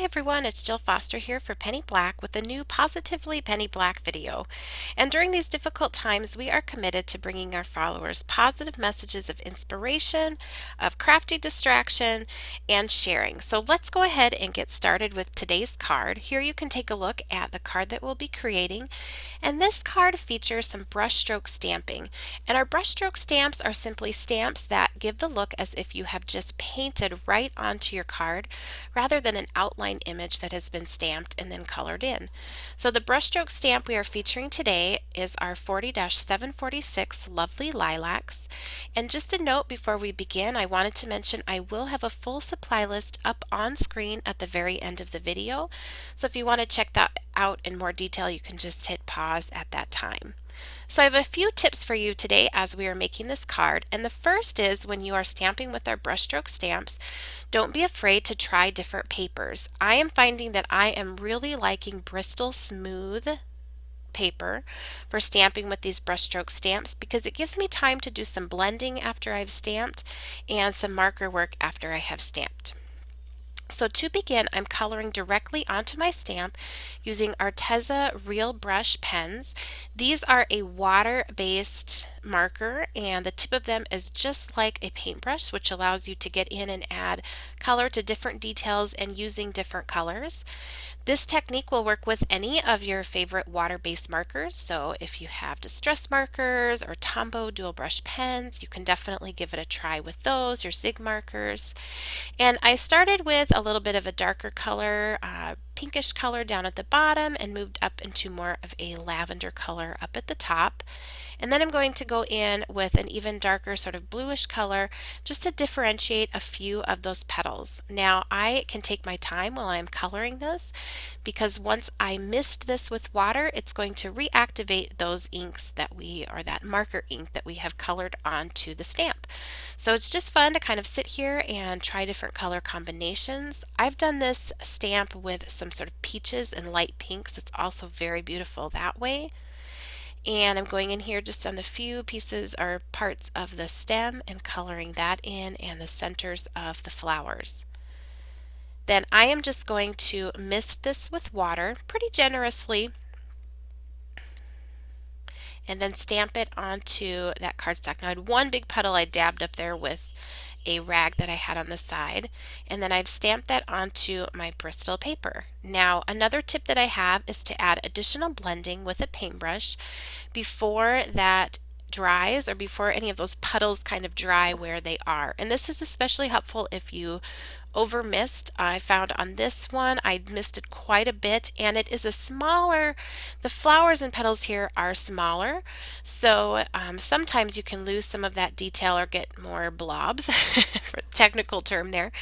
Hi everyone, it's Jill Foster here for Penny Black with a new Positively Penny Black video. And during these difficult times, we are committed to bringing our followers positive messages of inspiration, of crafty distraction, and sharing. So let's go ahead and get started with today's card. Here you can take a look at the card that we'll be creating. And this card features some brushstroke stamping. And our brushstroke stamps are simply stamps that give the look as if you have just painted right onto your card rather than an outline image that has been stamped and then colored in. So the brushstroke stamp we are featuring today is our 40-746 Lovely Lilacs. And just a note before we begin, I wanted to mention I will have a full supply list up on screen at the very end of the video. So if you want to check that out in more detail, you can just hit pause at that time. So I have a few tips for you today as we are making this card, and the first is when you are stamping with our brushstroke stamps, don't be afraid to try different papers. I am finding that I am really liking Bristol Smooth paper for stamping with these brushstroke stamps because it gives me time to do some blending after I've stamped and some marker work after I have stamped. So to begin, I'm coloring directly onto my stamp using Arteza Real Brush pens. These are a water-based marker and the tip of them is just like a paintbrush, which allows you to get in and add color to different details and using different colors. This technique will work with any of your favorite water-based markers. So if you have distress markers or Tombow dual brush pens, you can definitely give it a try with those, your Zig markers. And I started with a little bit of a darker color, pinkish color down at the bottom and moved up into more of a lavender color up at the top. And then I'm going to go in with an even darker sort of bluish color just to differentiate a few of those petals. Now I can take my time while I'm coloring this because once I mist this with water, it's going to reactivate those inks that or that marker ink that we have colored onto the stamp. So it's just fun to kind of sit here and try different color combinations. I've done this stamp with some sort of peaches and light pinks. It's also very beautiful that way. And I'm going in here just on the few pieces or parts of the stem and coloring that in and the centers of the flowers. Then I am just going to mist this with water pretty generously and then stamp it onto that cardstock. Now I had one big puddle I dabbed up there with a rag that I had on the side, and then I've stamped that onto my Bristol paper. Now another tip that I have is to add additional blending with a paintbrush before that dries or before any of those puddles kind of dry where they are. And this is especially helpful if you over mist. I found on this one I misted quite a bit and it is a smaller, the flowers and petals here are smaller, so sometimes you can lose some of that detail or get more blobs for a technical term there,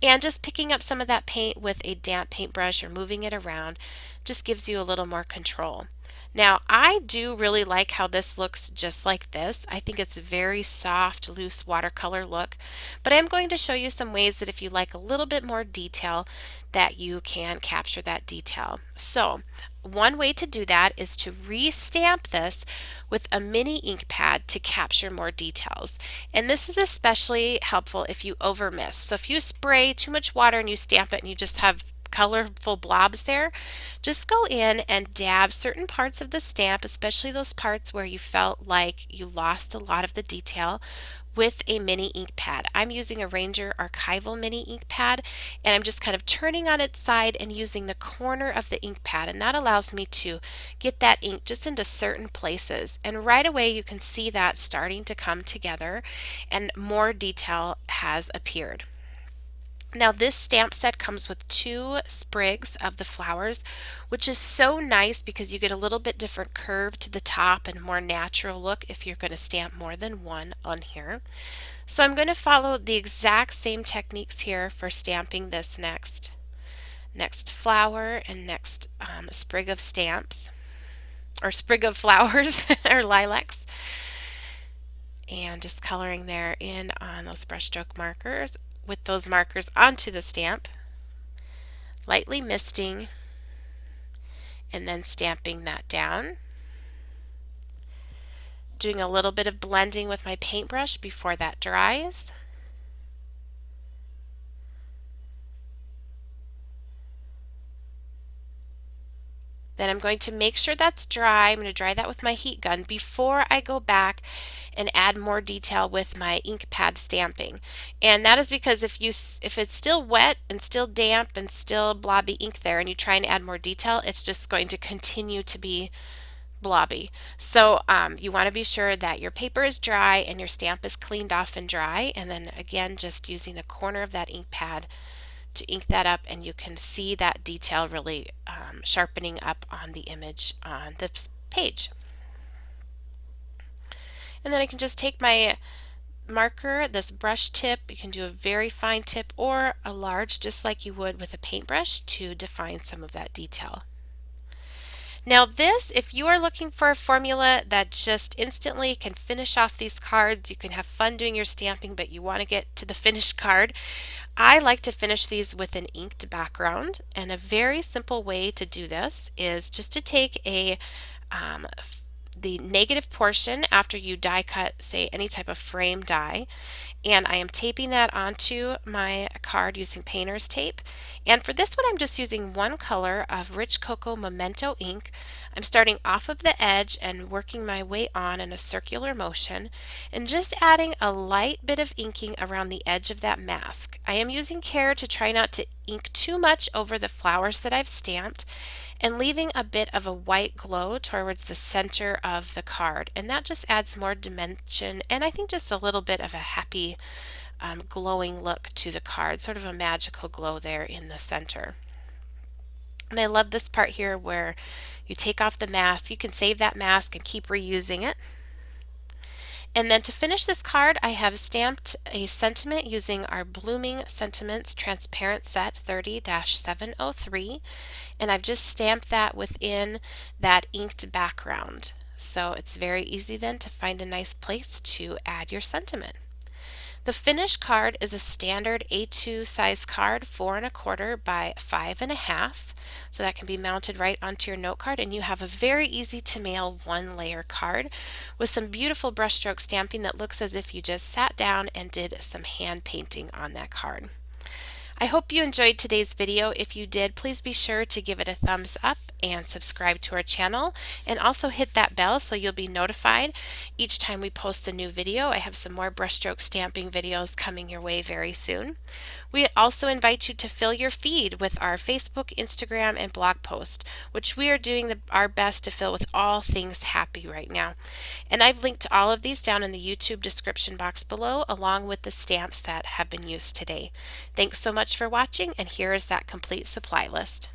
and just picking up some of that paint with a damp paintbrush or moving it around just gives you a little more control. Now I do really like how this looks just like this. I think it's a very soft, loose watercolor look, but I'm going to show you some ways that if you like a little bit more detail that you can capture that detail. So one way to do that is to re-stamp this with a mini ink pad to capture more details. And this is especially helpful if you over mist. So if you spray too much water and you stamp it and you just have colorful blobs there, just go in and dab certain parts of the stamp, especially those parts where you felt like you lost a lot of the detail, with a mini ink pad. I'm using a Ranger Archival mini ink pad, and I'm just kind of turning on its side and using the corner of the ink pad, and that allows me to get that ink just into certain places, and right away you can see that starting to come together and more detail has appeared. Now this stamp set comes with 2 sprigs of the flowers, which is so nice because you get a little bit different curve to the top and more natural look if you're going to stamp more than one on here. So I'm going to follow the exact same techniques here for stamping this next flower and next sprig of stamps, or sprig of flowers or lilacs, and just coloring there in on those brushstroke markers with those markers onto the stamp, lightly misting and then stamping that down. Doing a little bit of blending with my paintbrush before that dries. Then I'm going to make sure that's dry. I'm going to dry that with my heat gun before I go back and add more detail with my ink pad stamping. And that is because if it's still wet and still damp and still blobby ink there and you try and add more detail, it's just going to continue to be blobby. So you want to be sure that your paper is dry and your stamp is cleaned off and dry, and then again just using the corner of that ink pad to ink that up, and you can see that detail really sharpening up on the image on this page. And then I can just take my marker, this brush tip, you can do a very fine tip or a large, just like you would with a paintbrush, to define some of that detail. Now this, if you are looking for a formula that just instantly can finish off these cards, you can have fun doing your stamping, but you want to get to the finished card, I like to finish these with an inked background. And a very simple way to do this is just to take the negative portion after you die cut, say any type of frame die, and I am taping that onto my card using painter's tape. And for this one, I'm just using one color of Rich Cocoa Memento ink. I'm starting off of the edge and working my way on in a circular motion and just adding a light bit of inking around the edge of that mask. I am using care to try not to ink too much over the flowers that I've stamped, and leaving a bit of a white glow towards the center of the card, and that just adds more dimension and I think just a little bit of a happy glowing look to the card, sort of a magical glow there in the center. And I love this part here where you take off the mask. You can save that mask and keep reusing it. And then to finish this card, I have stamped a sentiment using our Blooming Sentiments Transparent Set 30-703, and I've just stamped that within that inked background. So it's very easy then to find a nice place to add your sentiment. The finished card is a standard A2 size card, 4 1/4 by 5 1/2. So that can be mounted right onto your note card, and you have a very easy to mail 1-layer card with some beautiful brushstroke stamping that looks as if you just sat down and did some hand painting on that card. I hope you enjoyed today's video. If you did, please be sure to give it a thumbs up and subscribe to our channel, and also hit that bell so you'll be notified each time we post a new video. I have some more brushstroke stamping videos coming your way very soon. We also invite you to fill your feed with our Facebook, Instagram, and blog post, which we are doing our best to fill with all things happy right now. And I've linked all of these down in the YouTube description box below, along with the stamps that have been used today. Thanks so much for watching, and here is that complete supply list.